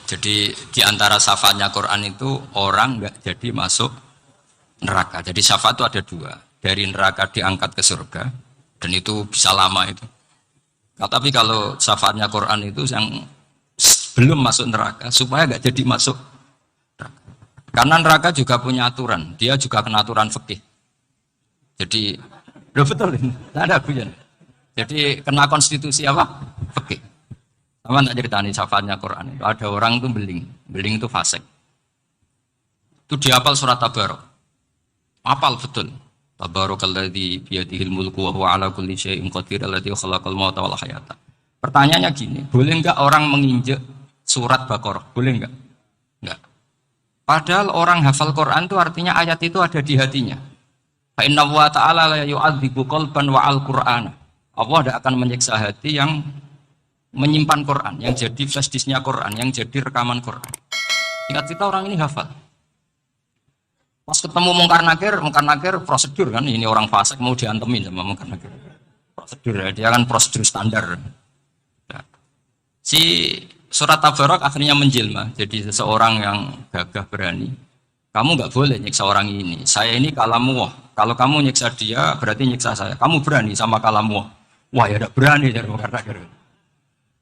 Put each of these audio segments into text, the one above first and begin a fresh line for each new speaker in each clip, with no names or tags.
Jadi di antara syafaatnya Quran itu orang nggak jadi masuk neraka. Jadi syafaat itu ada dua. Dari neraka diangkat ke surga dan itu bisa lama itu. Nah, tapi kalau syafaatnya Quran itu yang belum masuk neraka supaya nggak jadi masuk neraka. Karena neraka juga punya aturan. Dia juga kena aturan fikih. Jadi betul ini. Ada bujan. Jadi kena konstitusi apa? Fikih. Sama tak ceritani syafaatnya Quran itu. Ada orang itu beling itu fasik. Itu dihafal surat Tabarok. Hafal betul. Tabarakalladzi biyadihil mulku wa huwa ala kulli syai'in qadir alladzi khalaqal mauta wal hayata. Pertanyaannya gini, boleh enggak orang menginjek surat Baqarah? Boleh enggak? Enggak. Padahal orang hafal Quran itu artinya ayat itu ada di hatinya. Fa inna wa ta'ala la yu'adzibu qalban wa al-Qur'ana. Allah tidak akan menyiksa hati yang menyimpan Quran, yang jadi flash disknya Quran, yang jadi rekaman Quran. Ingat kita orang ini hafal. Pas ketemu Mungkar Nakir prosedur kan, ini orang fasik mau diantemin sama Mungkar Nakir. Prosedur ya, dia kan prosedur standar. Nah, si surat Tabarok akhirnya menjelma, jadi seseorang yang gagah berani. Kamu nggak boleh nyiksa orang ini. Saya ini kalamullah. Kalau kamu nyiksa dia, berarti nyiksa saya. Kamu berani sama kalamullah. Wah ya tidak berani dari Mungkar Nakir.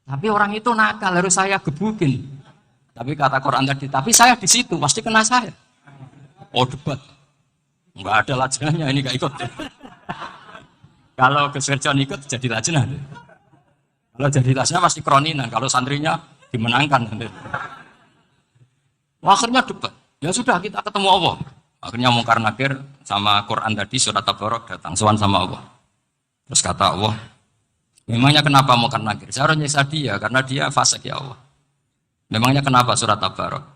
Tapi orang itu nakal, harus saya gebukin. Tapi kata Quran tadi, tapi saya di situ pasti kena saya. Oh debat, nggak ada lajnahnya ini gak ikut. Kalau Keswerjon ikut jadi lajnah. Kalau jadi lajnah pasti kroninan. Kalau santrinya dimenangkan. Akhirnya debat. Ya sudah kita ketemu Allah. Akhirnya Mungkar Nakir sama Quran tadi surat Tabarok datang sowan sama Allah. Terus kata Allah, memangnya kenapa Mungkar Nakir? Saya harus nyiksa dia karena dia fasik ya Allah. Memangnya kenapa surat Tabarok?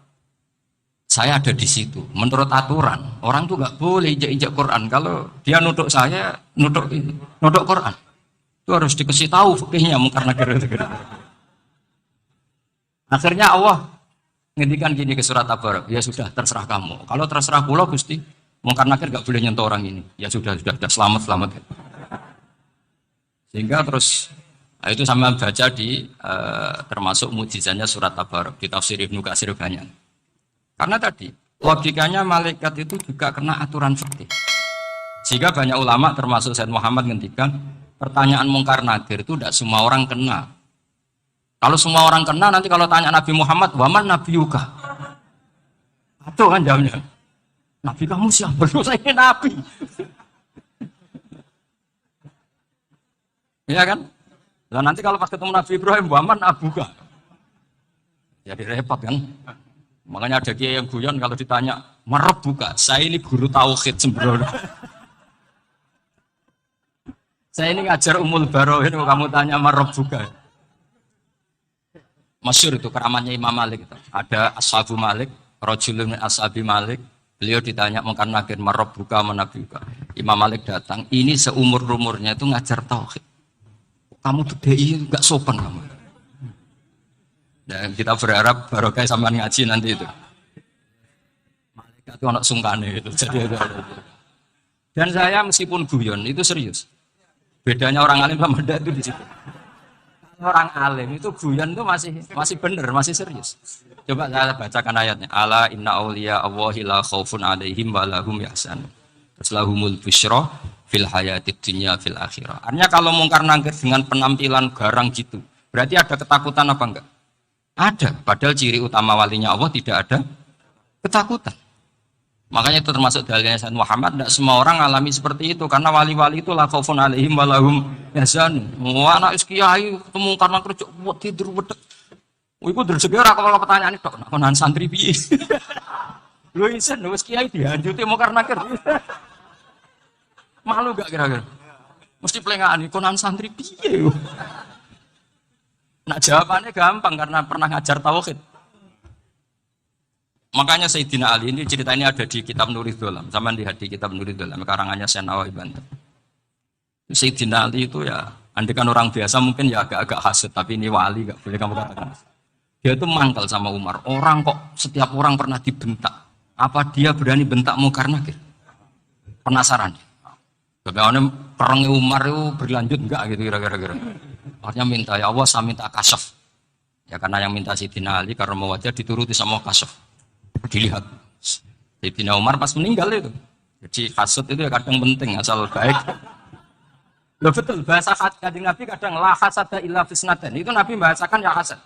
Saya ada di situ. Menurut aturan, orang tuh nggak boleh injak-injak Quran. Kalau dia nutuk saya, nutuk Quran. Itu harus dikasih tahu fikihnya Mungkar Nakir. Akhirnya Allah ngendikan gini ke surat Tabarok. Ya sudah, terserah kamu. Kalau terserah pulau Gusti, Mungkar Nakir nggak boleh nyentuh orang ini. Ya sudah selamat. Sehingga terus itu sama baca di termasuk mujizatnya surat Tabarok di tafsir Ibnu Katsir banyak. Karena tadi logikanya malaikat itu juga kena aturan fikih. Sehingga banyak ulama termasuk Said Muhammad ngendikan pertanyaan Mungkar Nakir itu tidak semua orang kena. Kalau semua orang kena nanti kalau tanya Nabi Muhammad, waman nabiyuka? Itu kan jawabnya. Nabi kamu siapa? Belum saya ini nabi. Iya kan? Dan nanti kalau pas ketemu Nabi Ibrahim, waman abuka? Jadi repot kan? Makanya ada kiai yang guyon kalau ditanya, merep buka, saya ini guru tauhid sembrono. Saya ini ngajar Ummul Barohin, kamu tanya merep buka. Masyhur itu keramatnya Imam Malik itu. Ada Ashabu Malik, Rajulun min Ashabi Malik. Beliau ditanya Mungkar Nakir, merep buka, menabi buka. Imam Malik datang, ini seumur-umurnya itu ngajar tauhid. Kamu tuh DI enggak sopan kamu. Dan kita berharap barokah sampean ngaji nanti itu. Malaikat itu anak sungkane itu. Dan saya meskipun guyon itu serius. Bedanya orang alim sama ndak itu di situ. Orang alim itu guyon itu masih benar, masih serius. Coba saya bacakan ayatnya. Ala inna auliya Allahi la khaufun alaihim wa lahum yahzanun. Terus lahumul busyra fil hayatid dunya fil akhirah. Artinya kalau Mungkar Nakir dengan penampilan garang gitu, berarti ada ketakutan apa enggak? Ada, padahal ciri utama walinya Allah tidak ada ketakutan. Makanya itu termasuk dalilnya Sayyid Muhammad, tidak semua orang alami seperti itu, karena wali-wali itu la khaufun alaihim wa lahum yahzanun. Anak kiai ketemu karena kerja buat tidur wedek. Iku rezeki ora kalau pertanyaan itu, konan santri piye? Lho isen wis kiai dihanjuti Mungkar Nakir. Malu gak kira-kira? Mesti pelengahan konan santri piye? Nah jawabannya gampang karena pernah ngajar tauhid. Makanya Sayyidina Ali ini cerita ini ada di kitab Nurul Dolam. Sama di kitab Nurul Dolam karangannya Syekh Nawawi Banten. Sayyidina Ali itu ya, andikan orang biasa mungkin ya agak-agak hasut, tapi ini wali gak boleh kamu katakan. Dia itu mangkal sama Umar. Orang kok setiap orang pernah dibentak. Apa dia berani bentak Mungkar Nakir? Penasaran. Bagaimana perang Umar itu berlanjut enggak gitu kira-kira. Artinya minta ya Allah saya minta kasyaf. Ya karena yang minta Sayyidina Ali karena mau wajah dituruti sama kasuf. Dilihat. Sayyidina Umar pas meninggal itu. Jadi hasud itu ya kadang penting asal baik. Loh betul, bahasa Kanjeng Nabi kadang la hasada illa fisnadan. Itu Nabi bahasakan ya hasad.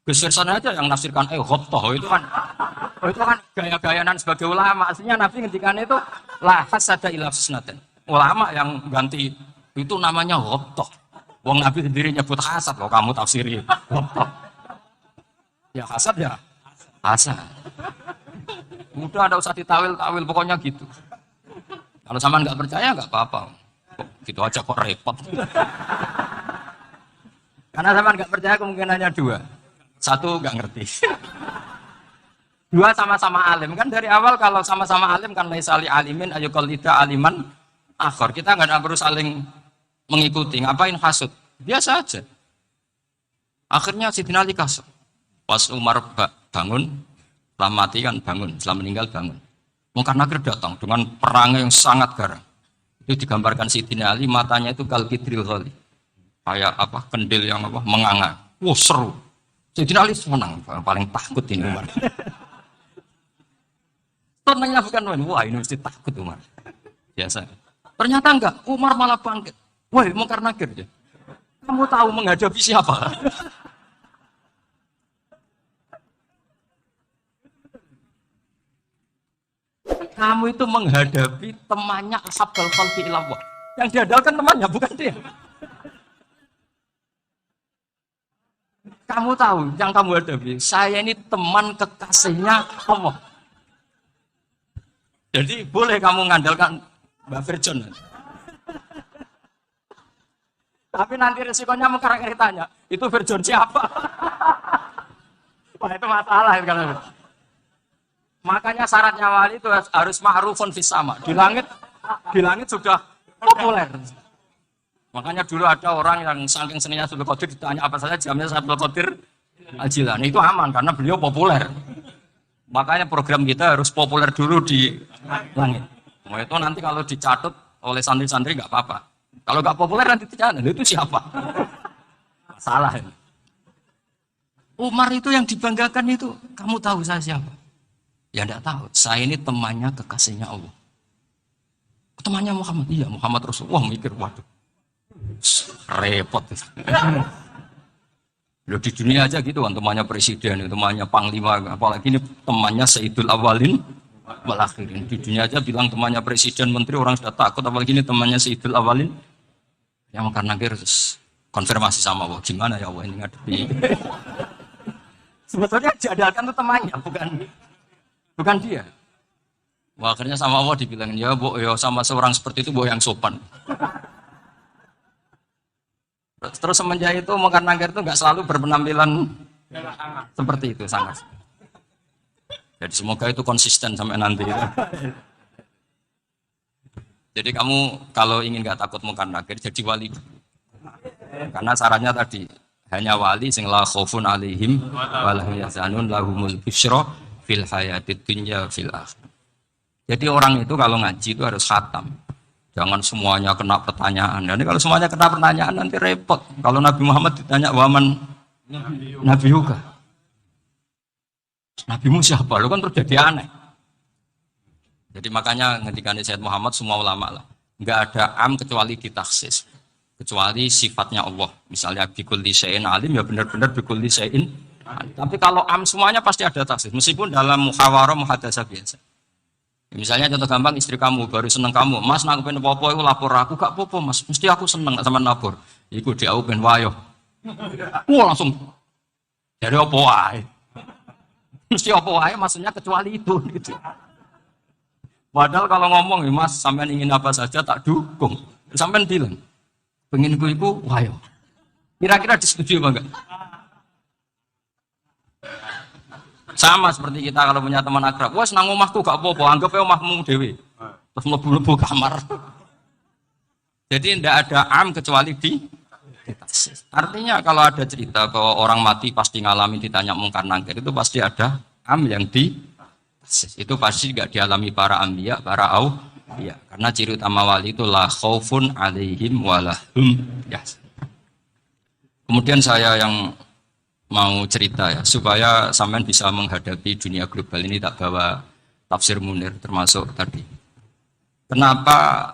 Gus Firson aja yang nafsirkan ghobtoh itu kan gaya-gayanan sebagai ulama. Aslinya Nabi ngendikan itu la hasada illa fisnadan. Ulama yang ganti itu namanya ghobtoh. Wong Nabi sendiri nyebut hasad loh, kamu tafsiri ghobtoh. Ya hasad ya hasad. Udah ada usah ditawil-tawil pokoknya gitu. Kalau sama nggak percaya nggak apa-apa. Gitu aja kok repot. Karena sama nggak percaya kemungkinannya dua. Satu nggak ngerti. Dua sama-sama alim. Kan dari awal kalau sama-sama alim kan laisali alimin ayukol ida aliman akhor. Kita nggak perlu saling mengikuti. Ngapain hasud? Biasa aja. Akhirnya Sayyidina Ali kasut. Pas Umar bangun, setelah mati kan bangun, setelah meninggal bangun. Mungkar Nakir datang dengan perang yang sangat garang. Itu digambarkan Sayyidina Ali, matanya itu kalkidril khali. Kayak apa, kendil yang apa, menganga. Wah seru. Sayyidina Ali senang, paling takut ini Umar. Tenangnya bukan main, wah ini mesti takut Umar. Biasa. Ternyata enggak, Umar malah bangkit. Wah Mungkar Nakir ya. Kamu tahu menghadapi siapa? Kamu itu menghadapi temannya Ashabul Khalqi ilallah. Yang diandalkan temannya, bukan dia. Kamu tahu, yang kamu hadapi, saya ini teman kekasihnya Allah. Jadi boleh kamu mengandalkan Mbak Virjon. Tapi nanti resikonya Mungkar Nakir tanya, itu Virjon siapa? Wah itu masalah kan. Makanya syaratnya wali itu harus ma'rufun fis sama. Di langit sudah populer. Makanya dulu ada orang yang saking seninya Abdul Qadir ditanya apa saja jamnya Abdul Qadir Al-Jilani. Itu aman karena beliau populer. Makanya program kita harus populer dulu di langit. Nah, itu nanti kalau dicatut oleh santri-santri nggak apa-apa. Kalau nggak populer nanti dicatat, itu siapa? Salah ini. Umar itu yang dibanggakan itu, kamu tahu saya siapa? Ya enggak tahu, saya ini temannya kekasihnya Allah. Temannya Muhammad, iya Muhammad Rasulullah. Wah mikir, waduh, repot. Loh di dunia aja gitu kan, temannya presiden, temannya panglima, apalagi ini temannya Sayyidul Awalin wal Akhirin. Di dunia aja bilang temannya presiden, menteri, orang sudah takut, apalagi ini temannya Sayyidul Awalin. Yang Mungkar Nakir terus konfirmasi sama Allah, gimana ya Allah ini ngadepi. Sebetulnya jadalkan itu temannya, bukan dia. Wah, akhirnya sama Allah dibilang, ya bu, ya sama seorang seperti itu bu yang sopan. Terus semenjak itu Mungkar Nakir itu nggak selalu berpenampilan seperti itu sangat. Jadi semoga itu konsisten sampai nanti. Jadi kamu kalau ingin nggak takut Mungkar Nakir jadi wali. Karena syaratnya tadi hanya wali sing la khaufun alaihim wa la hum yahzanun lahumul busyra fil hayatid dunya fil akhirah. Jadi orang itu kalau ngaji itu harus khatam. Jangan semuanya kena pertanyaan. Nanti kalau semuanya kena pertanyaan nanti repot. Kalau Nabi Muhammad ditanya waman Nabi juga. Nabimu siapa? Lu kan terus jadi aneh. Jadi makanya ketika Sayyid Muhammad semua ulama lah. Enggak ada am kecuali ditaksis. Kecuali sifatnya Allah. Misalnya bikulli syai'in alim ya benar-benar bikulli syai'in. Tapi kalau am semuanya pasti ada taksis. Meskipun dalam muhawarah muhadasah biasa. Misalnya contoh gampang istri kamu baru seneng kamu, mas nak pengen popo itu lapor aku gak popo mas, mesti aku seneng sama lapor. Iku dia aku pengen wayo. Wah langsung dari opo wae. Mesti opo wae maksudnya kecuali itu gitu. Padahal kalau ngomong mas sampean ingin apa saja tak dukung. Sampean bilang pengen iku wayo. Kira-kira disetujui apa enggak? Sama seperti kita kalau punya teman akrab, wes nang omahku gak apa-apa, anggap ya omahmu dewe. Terus mlebu-mlebu kamar. Jadi tidak ada am kecuali di taksis. Artinya kalau ada cerita bahwa orang mati pasti ngalami ditanya Mungkar Nakir, itu pasti ada am yang di taksis. Itu pasti tidak dialami para anbiya, para auliya. Karena ciri utama wali itu la khaufun alaihim wa lahum yahzanun. Kemudian saya yang mau cerita ya supaya sampean bisa menghadapi dunia global ini tak bawa tafsir Munir termasuk tadi. Kenapa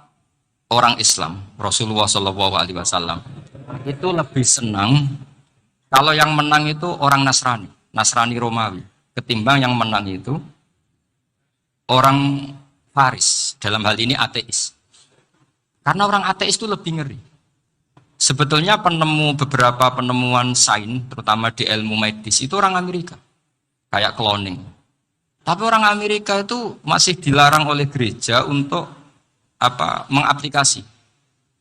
orang Islam Rasulullah Shallallahu Alaihi Wasallam itu lebih senang kalau yang menang itu orang Nasrani, Nasrani Romawi, ketimbang yang menang itu orang Faris, dalam hal ini ateis. Karena orang ateis itu lebih ngeri. Sebetulnya beberapa penemuan sains, terutama di ilmu medis, itu orang Amerika. Kayak cloning. Tapi orang Amerika itu masih dilarang oleh gereja untuk mengaplikasi.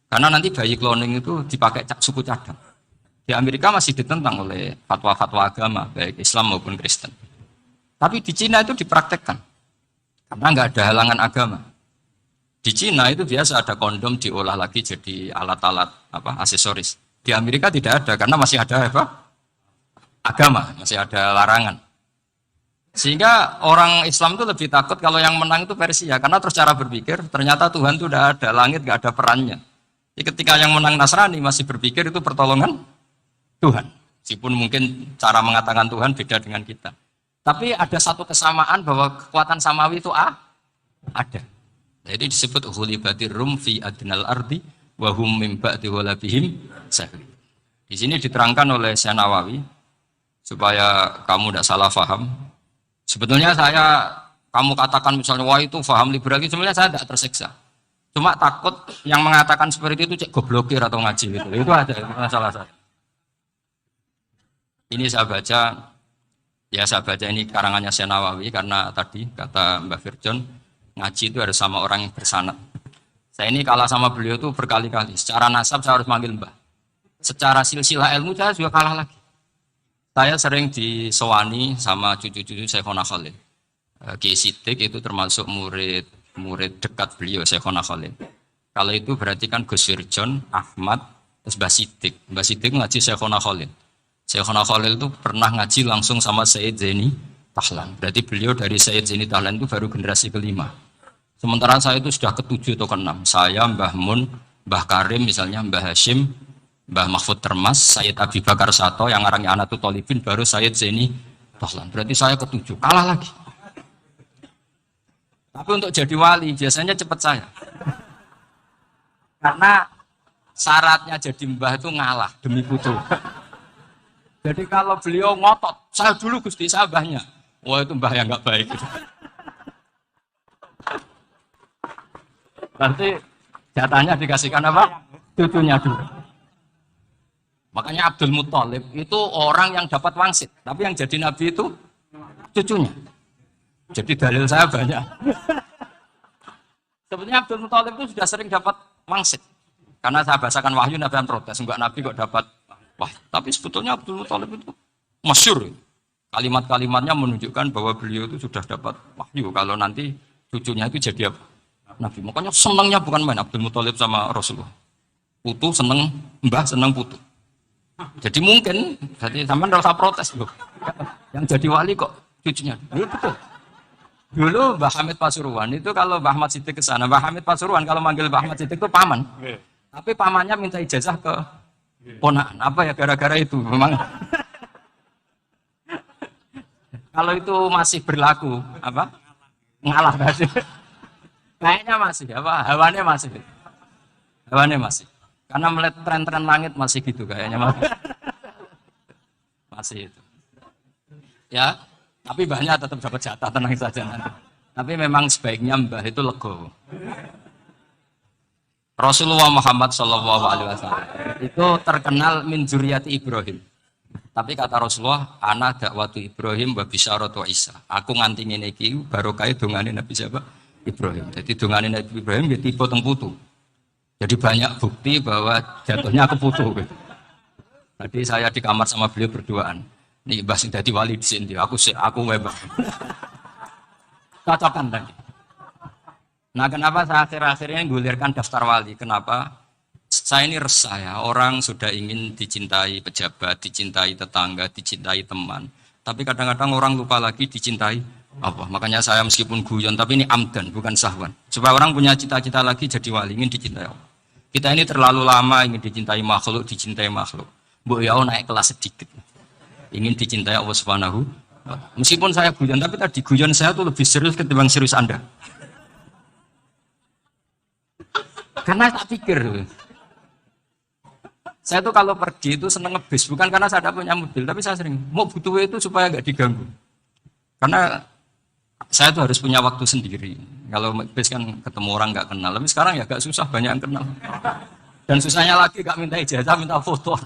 Karena nanti bayi cloning itu dipakai suku cadang. Di Amerika masih ditentang oleh fatwa-fatwa agama, baik Islam maupun Kristen. Tapi di Cina itu dipraktekkan. Karena nggak ada halangan agama. Di Cina itu biasa ada kondom diolah lagi jadi alat-alat aksesoris. Di Amerika tidak ada karena masih ada agama, masih ada larangan. Sehingga orang Islam itu lebih takut kalau yang menang itu Persia karena terus cara berpikir ternyata Tuhan itu udah ada, langit nggak ada perannya. Jadi ketika yang menang Nasrani masih berpikir itu pertolongan Tuhan. Meskipun mungkin cara mengatakan Tuhan beda dengan kita. Tapi ada satu kesamaan bahwa kekuatan samawi itu ada. Jadi disebut ghulibatir rum fi adnal ardi wa hum min ba'di ghalabihim sahih. Di sini diterangkan oleh Syekh Nawawi supaya kamu tidak salah paham. Sebetulnya kamu katakan misalnya wah itu paham liberal, sebenarnya saya tidak tersiksa. Cuma takut yang mengatakan seperti itu cek goblokir atau ngaji gitu. Itu ada masalah saya. Ini saya baca ini karangannya Syekh Nawawi karena tadi kata Mbak Firjon ngaji itu harus sama orang yang bersanad. Saya ini kalah sama beliau itu berkali-kali. Secara nasab saya harus manggil Mbah. Secara silsilah ilmu saya juga kalah lagi. Saya sering disewani sama cucu-cucu Syekhona Khalil. Kiai Siddiq itu termasuk murid dekat beliau Syekhona Khalil. Kalau itu berarti kan Gus Firjon, Ahmad, terus Mbah Siddiq. Mbah Siddiq ngaji Syekhona Khalil. Syekhona Khalil itu pernah ngaji langsung sama Sayyid Zaini Tahlan. Berarti beliau dari Sayyid Zaini Tahlan itu baru generasi kelima. Sementara saya itu sudah ke-7 atau ke-6. Saya, Mbah Mun, Mbah Karim misalnya, Mbah Hashim, Mbah Mahfud Termas, Sayyid Abi Bakar Sato, yang orangnya Anatul Tolibin, baru Sayyid Zaini Tahlan. Berarti saya ke-7. Kalah lagi. Tapi untuk jadi wali, biasanya cepat saya. Karena syaratnya jadi mbah itu ngalah demi putu. Jadi kalau beliau ngotot, saya dulu Gusti, saya mbahnya. Wah itu mbah yang nggak baik. Nanti jatahnya dikasihkan apa? Cucunya dulu. Makanya Abdul Muthalib itu orang yang dapat wangsit, tapi yang jadi nabi itu cucunya. Jadi dalil saya banyak. Sebetulnya Abdul Muthalib itu sudah sering dapat wangsit. Karena saya bahasakan wahyu, Nabi yang protes. Enggak nabi kok dapat wahyu. Tapi sebetulnya Abdul Muthalib itu masyhur. Kalimat-kalimatnya menunjukkan bahwa beliau itu sudah dapat wahyu. Kalau nanti cucunya itu jadi apa? Nabi. Makanya senangnya bukan main Abdul Muthalib sama Rasulullah. Putu seneng, mbah seneng putu. Jadi mungkin, jadi sampean enggak usah protes loh. Yang jadi wali kok cucunya. Betul. Dulu Mbah Hamid Pasuruan itu kalau Mbah Ahmad Siddiq ke sana, Mbah Hamid Pasuruan kalau manggil Mbah Ahmad Siddiq itu paman. Tapi pamannya minta ijazah ke ponakan. Apa ya gara-gara itu memang. Kalau itu masih berlaku, apa? Ngalah masih. Kayaknya masih, hawannya masih. Hawannya masih. Karena melihat tren-tren langit masih gitu kayaknya masih. Masih itu. Ya. Tapi mbahnya tetap dapat jatah, tenang saja nanti. Tapi memang sebaiknya mbah itu legowo. Rasulullah Muhammad SAW itu terkenal min dzurriyyati Ibrahim. Tapi kata Rasulullah, ana dakwatu Ibrahim wa bisyaratu Isa. Aku nganti ngene iki barokah dongane Nabi siapa? Ibrahim. Jadi dongane Nabi Ibrahim ya tiba teng putu. Jadi banyak bukti bahwa jatuhnya ke putu. Tadi saya di kamar sama beliau berduaan. Nih Mbah sing dadi wali di sini, aku webah. Cocokan tadi. Nah kenapa saya akhir-akhirnya gulirkan daftar wali? Kenapa? Saya ini resah ya, orang sudah ingin dicintai pejabat, dicintai tetangga, dicintai teman. Tapi kadang-kadang orang lupa lagi dicintai apa. Makanya saya meskipun guyon, tapi ini amdan, bukan sahwan. Supaya orang punya cita-cita lagi jadi wali, ingin dicintai Allah. Kita ini terlalu lama ingin dicintai makhluk. Mbok ya naik kelas sedikit. ingin dicintai Allah Subhanahu. Meskipun saya guyon, tapi tadi guyon saya tuh lebih serius ketimbang serius Anda. Karena tak pikir, saya tuh kalau pergi itu seneng ngebis, bukan karena saya tidak punya mobil, tapi saya sering mau butuh itu supaya nggak diganggu. Karena saya tuh harus punya waktu sendiri. Kalau ngebis kan ketemu orang nggak kenal, tapi sekarang ya agak susah, banyak yang kenal. Dan susahnya lagi gak minta ijazah, minta foto.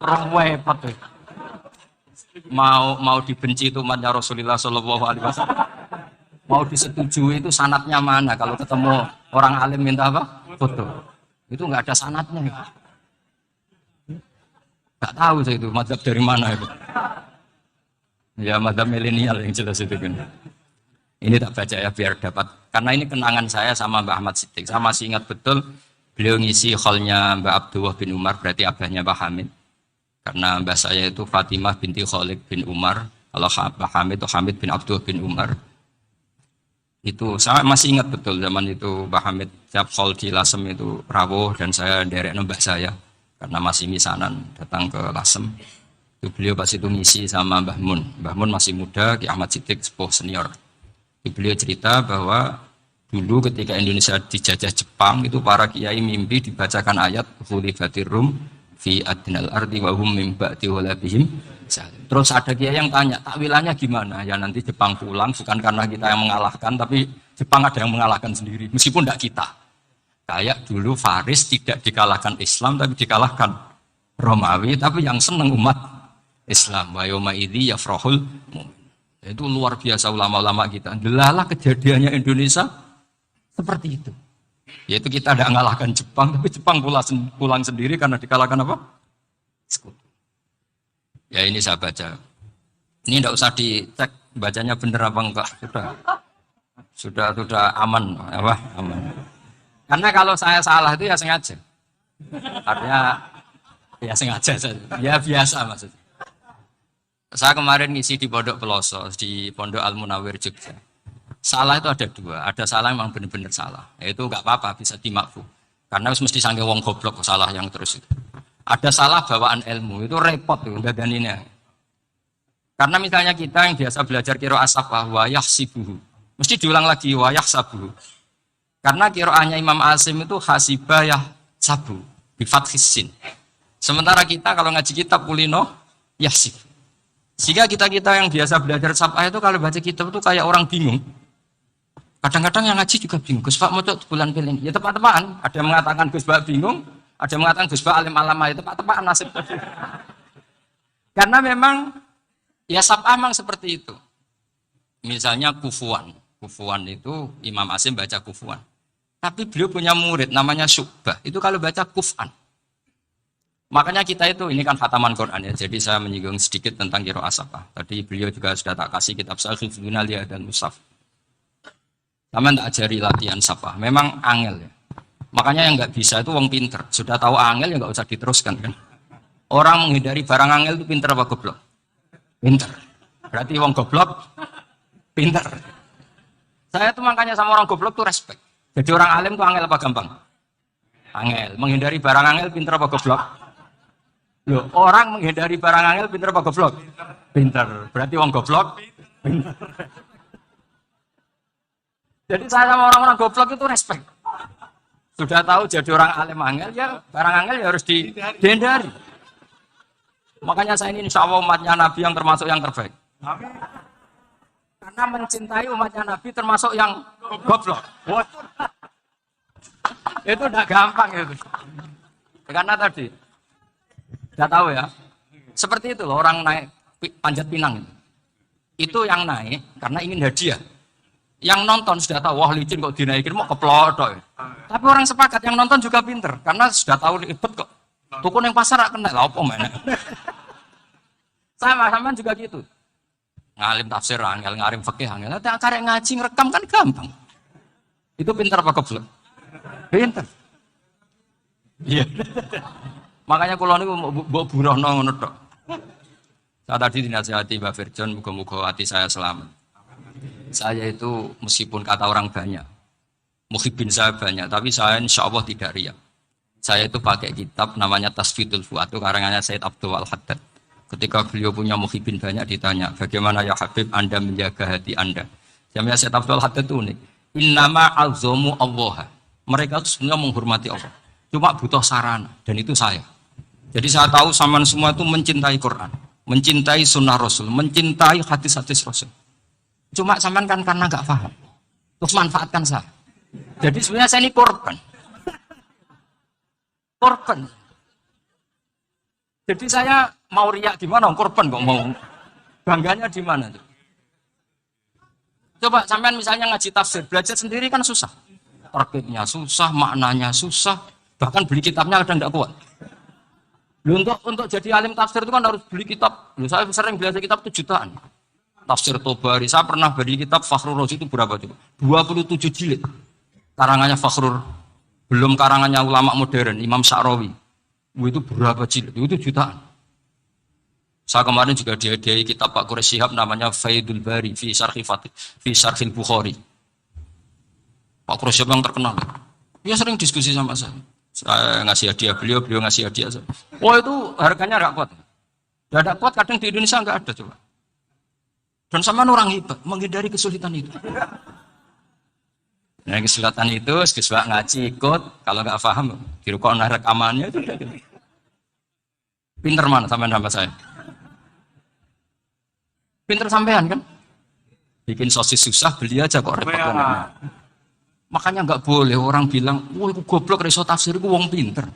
Orang repot tuh. Mau dibenci itu umatnya Rasulullah Shallallahu Alaihi Wasallam. Mau disetujui itu sanatnya mana? Kalau ketemu orang alim minta apa? Foto. Itu nggak ada sanatnya. Nggak tahu saya itu mazhab dari mana itu. Ya mazhab milenial yang jelas itu kan. Ini tak baca ya biar dapat. Karena ini kenangan saya sama Mbak Ahmad Siddiq. Saya masih ingat betul beliau ngisi kholnya Mbak Abdullah bin Umar, berarti abahnya Mbak Hamid. Karena mbak saya itu Fatimah binti Khalid bin Umar. Kalau Mbak Hamid itu Hamid bin Abdullah bin Umar. Itu saya masih ingat betul zaman itu Mbak Hamid tiap khol di Lasem itu rawuh dan saya derek mbak saya karena masih misanan datang ke Lasem. Itu beliau pas itu ngisi sama Mbah Mun. Mbah Mun masih muda, Ki Ahmad Siddiq sepuh senior. Itu beliau cerita bahwa dulu ketika Indonesia dijajah Jepang itu para kiai mimpi dibacakan ayat Khulifatir Rum fi adnal ardi wa hum min ba'di walabihim. Terus ada kiai yang tanya, takwilannya gimana? Ya nanti Jepang pulang bukan karena kita yang mengalahkan, tapi Jepang ada yang mengalahkan sendiri, meskipun tidak kita. Kayak dulu Faris tidak dikalahkan Islam, tapi dikalahkan Romawi, tapi yang senang umat Islam. Wa yawma idzi yafrahul mu'min. Itu luar biasa ulama-ulama kita. Delalah kejadiannya Indonesia seperti itu. Yaitu kita tidak mengalahkan Jepang, tapi Jepang pulang sendiri karena dikalahkan apa? Sekutu. Ya ini saya baca. Ini tidak usah dicek bacanya benar apa enggak. Sudah aman, apa? Aman. Karena kalau saya salah itu ya sengaja. Artinya ya sengaja saja. Ya biasa maksudnya. Saya kemarin ngisi di Pondok Peloso, di Pondok Al Munawir Jogja. Salah itu ada dua. Ada salah yang memang benar-benar salah. Itu enggak apa-apa, bisa dimakfu. Karena mesti sange wong goblok salah yang terus itu. Ada salah bawaan ilmu, itu repot tuh daganinya. Karena misalnya kita yang biasa belajar qiraah safah wa yahsibuhu, mesti diulang lagi wa yahsabuhu. Karena qiraahnya Imam Asim itu hasibah yahsabu bi fathis sin. Sementara kita kalau ngaji kitab kulino yahsib. Sehingga kita yang biasa belajar safah itu kalau baca kitab itu kayak orang bingung. Kadang-kadang yang ngaji juga bingung. Gus Pak mau bulan pilih. Ya tepat-tepatan. Ada yang mengatakan Gus Pak bingung. Ada yang mengatakan Gus Pak alim alama itu tepat-tepat nasib. Karena memang ya sab'ah memang seperti itu. Misalnya kufuan. Kufuan itu Imam Asim baca kufuan. Tapi beliau punya murid namanya Syu'bah. Itu kalau baca kuf'an. Makanya kita itu, ini kan khataman Quran ya. Jadi saya menyinggung sedikit tentang qiraah sab'ah. Tadi beliau juga sudah tak kasih kitab Sahih Dunaliyah dan Musaf. Sama tak ajari latihan sab'ah. Memang angel ya. Makanya yang nggak bisa itu wong pinter. Sudah tahu angel ya nggak usah diteruskan kan. Orang menghindari barang angel itu pinter apa goblok? Pinter. Berarti wong goblok pinter. Saya tuh makanya sama orang goblok tuh respect. Jadi orang alim tuh angel apa gampang? Angel. Menghindari barang angel pinter apa goblok? Loh, orang menghindari barang angel pinter apa goblok? Pinter. Berarti wong goblok pinter. Jadi saya sama orang-orang goblok itu respect. Sudah tahu jadi orang alim angel, ya barang angel ya harus dihindari. Makanya saya ini insya Allah umatnya Nabi yang termasuk yang terbaik. Amin. Karena mencintai umatnya Nabi termasuk yang goblok. Itu udah gampang itu. Karena tadi, udah tahu ya. Seperti itu loh orang naik panjat pinang itu. Itu yang naik karena ingin hadiah. Yang nonton sudah tahu, wah licin kok dinaikin mau keplodok. Tapi orang sepakat yang nonton juga pinter karena sudah tahu ribet kok. Tukun yang pasar akan kena apa mana? Sama juga gitu. Ngalim tafsir angel, ngalim fikih angel. Nanti karek ngaji ngerekam kan gampang. Itu pinter apa goblok? Pinter. Iya. Makanya kalau niku mbok burohno ngono tok. Saya tadi dinasihati Mbak Firjon, muga-muga hati saya selamat. Saya itu meskipun kata orang banyak, muhibin saya banyak, tapi saya insya Allah tidak riak. Saya itu pakai kitab namanya Tasfidul Fuad, itu karangannya Said Abdul Al-Haddad. Ketika beliau punya muhibin banyak ditanya, bagaimana ya Habib Anda menjaga hati Anda? Jamnya Said Abdul Al-Haddad itu unik. Innama alzomu Allah. Mereka itu sebenarnya menghormati Allah. Cuma butuh sarana, dan itu saya. Jadi saya tahu sampean semua itu mencintai Quran, mencintai sunnah Rasul, mencintai hadis-hadis Rasul. Cuma sampean kan karena nggak paham, terus manfaatkan saya. Jadi sebenarnya saya ini korban. Korban. Jadi saya mau riak gimana? Korban kok mau. Bangganya di mana tuh? Coba sampean misalnya ngaji tafsir, belajar sendiri kan susah. Terkibnya susah, maknanya susah, bahkan beli kitabnya kadang tidak kuat. Untuk jadi alim tafsir itu kan harus beli kitab. Saya sering belajar kitab itu jutaan. Tafsir Tobari, saya pernah beli kitab Fakhrur Razi itu berapa coba? 27 jilid. Karangannya Fakhrur, belum karangannya ulama modern, Imam Sya'rawi. Itu berapa jilid? Itu jutaan. Saya kemarin juga dihadiahi kitab Pak Quraish Shihab namanya Faidul Bari fi Syarhil Bukhari. Pak Quraish Shihab yang terkenal. Dia sering diskusi sama saya. Saya ngasih hadiah beliau, beliau ngasih hadiah saya. Oh itu harganya nggak kuat. Nggak kuat kadang di Indonesia nggak ada coba. Dan sama orang hebat menghindari kesulitan itu. Nah kesulitan itu, sekesbak ngaji ikut, kalau nggak paham, dirukun rekamannya itu udah gitu. Pinter mana sampean sama saya? Pinter sampean kan? Bikin sosis susah, beli aja kok repot kan? Makanya nggak boleh orang bilang, wah itu goblok reso tafsir itu wong pinter.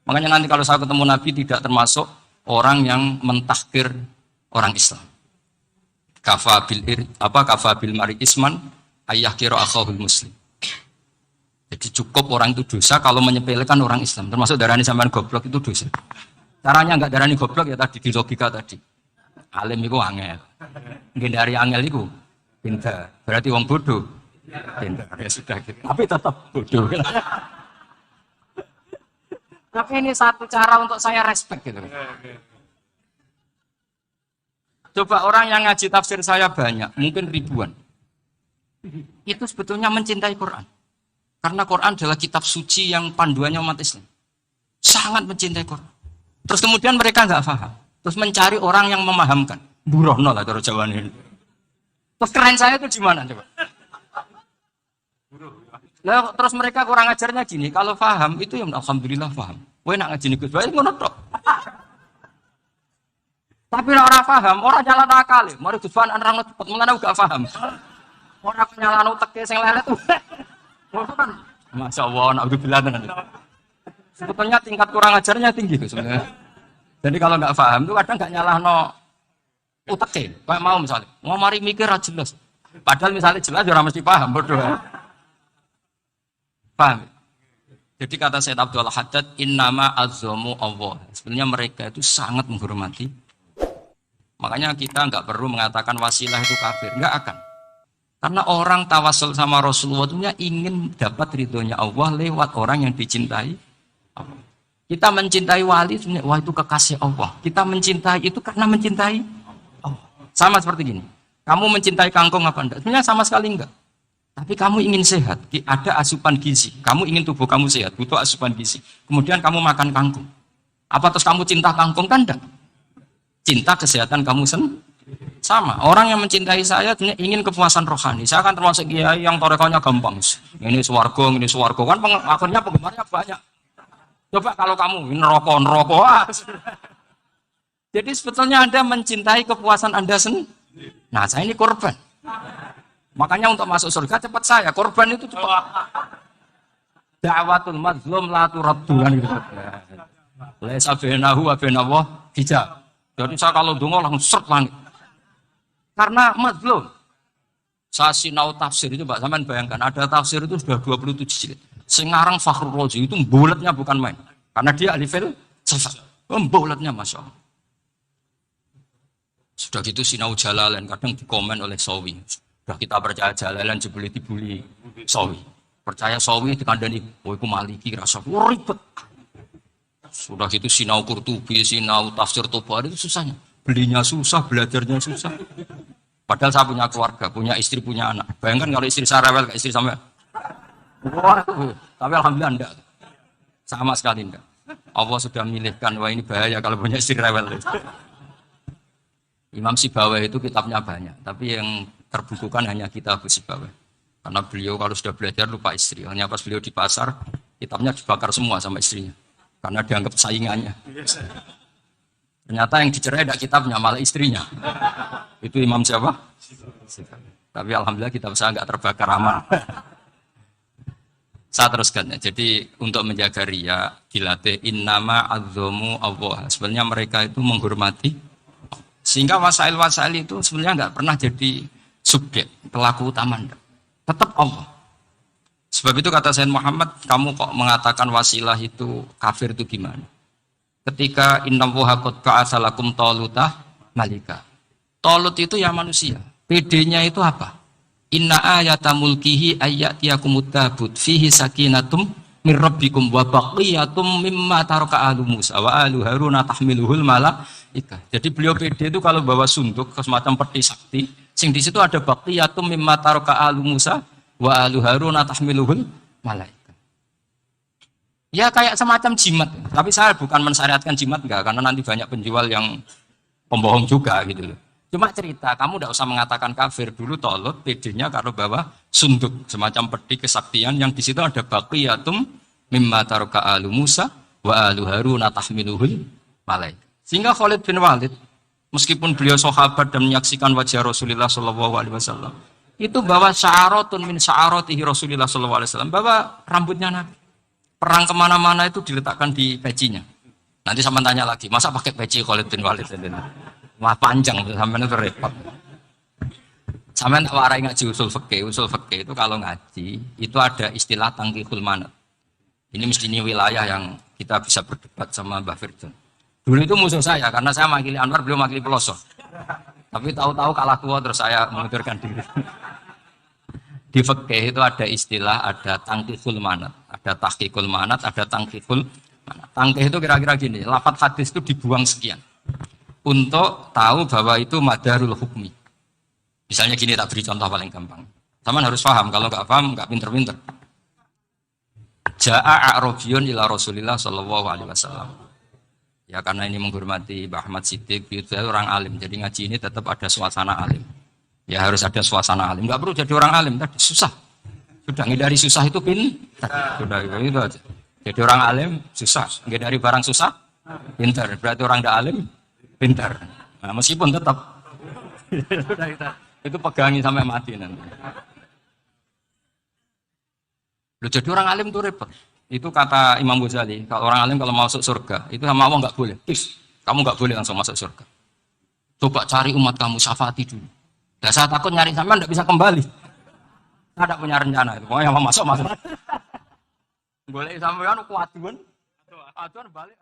Makanya nanti kalau saya ketemu Nabi tidak termasuk orang yang mentahkir orang Islam. Kafabil mari isman ayah kira akhahul muslim. Jadi cukup orang itu dosa kalau menyepelekan orang Islam. Termasuk darani sampean goblok itu dosa. Caranya nggak darani goblok ya tadi di logika tadi. Alim itu angel. Mungkin dari angel itu pintar. Berarti wong bodoh. Pintar ya sudah gitu. Tapi tetap bodoh. Tapi ini satu cara untuk saya respect gitu. Coba orang yang ngaji tafsir saya banyak, mungkin ribuan. Itu sebetulnya mencintai Quran. Karena Quran adalah kitab suci yang panduannya umat Islam. Sangat mencintai Quran. Terus kemudian mereka nggak paham. Terus mencari orang yang memahamkan. Burohno lah cara Jawa ini. Terus keren saya itu di mana coba? Lah terus mereka kurang ajarnya gini, kalau paham itu ya alhamdulillah paham. Kowe nak ngaji niku bae ngono tok. Tapi orang paham, orang jalan akal. Mari Guswan orang cepet mengenai gak paham. Orang nyalano teke sing lelet tuh. Kan Masya Allah, naudzubillah tenan. Sebetulnya tingkat kurang ajarnya tinggi sebenarnya. Jadi kalau nggak paham itu kadang nggak nyalahno uteke. Kayak mau misalnya, mau mari mikir aja jelas. Padahal misalnya jelas orang mesti paham, bodoh. Paham? Jadi kata Said Abdul Haddad, innama azzamu Allah. Sebenarnya mereka itu sangat menghormati. Makanya kita nggak perlu mengatakan wasilah itu kafir, nggak akan. Karena orang tawasul sama Rasulullah itu ingin dapat ridhonya Allah lewat orang yang dicintai Allah. Kita mencintai wali, wah itu kekasih Allah. Kita mencintai itu karena mencintai Allah. Sama seperti gini, kamu mencintai kangkung apa enggak? Sebenarnya sama sekali enggak. Tapi kamu ingin sehat, ada asupan gizi. Kamu ingin tubuh kamu sehat, butuh asupan gizi. Kemudian kamu makan kangkung. Apa terus kamu cinta kangkung kan enggak? Cinta kesehatan kamu sama. Orang yang mencintai saya ingin kepuasan rohani. Saya akan termasuk kiai yang torekonya gampang. Ini swargo, kan akhirnya penggemarnya banyak. Coba kalau kamu neraka. Jadi sebetulnya Anda mencintai kepuasan Anda sendiri. Nah, saya ini korban. Makanya untuk masuk surga cepat saya. Korban itu cepat. Da'watul mazlum la turaddu kan gitu. Laisa bainahu wa bainallah hijab. Jadi saya kalau dongo langsung seret langit. Karena mazlum. Saya sinau tafsir itu Mbak, sampean bayangkan ada tafsir itu sudah 27 jilid. Sekarang Fakhrur Razi itu bulatnya bukan main. Karena dia ahli filsafat. Bulatnya Masya Allah. Sudah gitu sinau Jalalain kadang dikomen oleh Sawi. Sudah kita percaya Jalalain jebule dibuli Sawi. Percaya Sawi dikandani, oh itu Maliki rasa ribet. Sudah gitu sinau Qurtubi, sinau tafsir Tobari itu susahnya. Belinya susah, belajarnya susah. Padahal saya punya keluarga, punya istri, punya anak. Bayangkan kalau istri saya rewel, istri sampai. Wah, tapi alhamdulillah enggak. Sama sekali enggak. Allah sudah memilihkan, wah ini bahaya kalau punya istri rewel. Imam Sibawai itu kitabnya banyak, tapi yang terbukukan hanya kitab Sibawai. Karena beliau kalau sudah belajar lupa istri. Hanya pas beliau di pasar, kitabnya dibakar semua sama istrinya. Karena dianggap saingannya. Ternyata yang dicerai tidak kitabnya, malah istrinya. Itu Imam siapa? Tapi alhamdulillah kitab saya nggak terbakar, aman. Saya teruskan ya. Jadi untuk menjaga ria dilatih innama azzamu Allah. Sebenarnya mereka itu menghormati, sehingga wasail-wasail itu sebenarnya nggak pernah jadi subjek pelaku utama, tetap Allah. Sebab itu kata Sayyid Muhammad, kamu kok mengatakan wasilah itu kafir itu gimana? Ketika innallaha qad ba'atsa lakum talutah malika. Talut itu ya manusia. PD-nya itu apa? Inna ayata mulkihi ayyatiyakumut tabut fihi sakinatum min rabbikum wa baqiyatum mimma taraka alu Musa wa alu Haruna tahmiluhul malaika. Jadi beliau PD itu kalau bawa sunduk ke semacam peti sakti, sing di situ ada baqiyatum mimma taraka alu Musa wa alu Haruna tahmiluhul malaika. Ya kayak semacam jimat, tapi saya bukan mensyariatkan jimat enggak, karena nanti banyak penjual yang pembohong juga gitu loh. Cuma cerita, kamu tidak usah mengatakan kafir. Dulu Tolut, PD-nya kalau bawa sunduk, semacam peti kesaktian yang di situ ada baqiyatum mimma taraka alu Musa wa alu Haruna tahmiluhul malaika. Sehingga Khalid bin Walid, meskipun beliau sahabat dan menyaksikan wajah Rasulullah SAW, itu bawa sya'aratun min sya'aratihi Rasulullah SAW, bawa rambutnya Nabi. Perang kemana-mana itu diletakkan di pecinya. Nanti sama tanya lagi, masa pakai peci Khalid bin Walid? Wah panjang, sampai itu repot. Sampai tak warai ngaji usul fikih. Usul fikih itu kalau ngaji itu ada istilah tangkihul manat. Ini mesti wilayah yang kita bisa berdebat sama Mbah Firdan. Dulu itu musuh saya karena saya makili Anwar, beliau makili Peloso. Tapi tahu-tahu kalah tua terus saya mengundurkan diri. Di fikih itu ada istilah, ada tangkihul manat, ada tahqiqul manat, ada tangkihul manat. Tangkih itu kira-kira gini, lafadz hadis itu dibuang sekian. Untuk tahu bahwa itu madarul hukmi. Misalnya gini, tak beri contoh paling gampang. Taman harus paham, kalau nggak paham nggak pinter-pinter. Ja'a a'rabiyun ila Rasulillah sallallahu alaihi wasallam. Ya karena ini menghormati Mbah Ahmad Siddiq, itu orang alim. Jadi ngaji ini tetap ada suasana alim. Ya harus ada suasana alim. Nggak perlu jadi orang alim, tadi susah. Sudah ngindari susah itu sudah itu aja. Jadi orang alim susah, ngindari barang susah pintar. Berarti orang tidak alim pintar. Nah, meskipun tetap itu pegangi sampai mati nanti. Loh, jadi orang alim itu repot. Itu kata Imam Ghazali, kalau orang alim kalau masuk surga itu sama Allah nggak boleh. Kamu nggak boleh langsung masuk surga. Coba cari umat kamu, syafaati dulu. Dan saya takut nyari sampean nggak bisa kembali. Saya tidak punya rencana itu. Pokoknya mau masuk. Boleh sampean kuat pun, balik.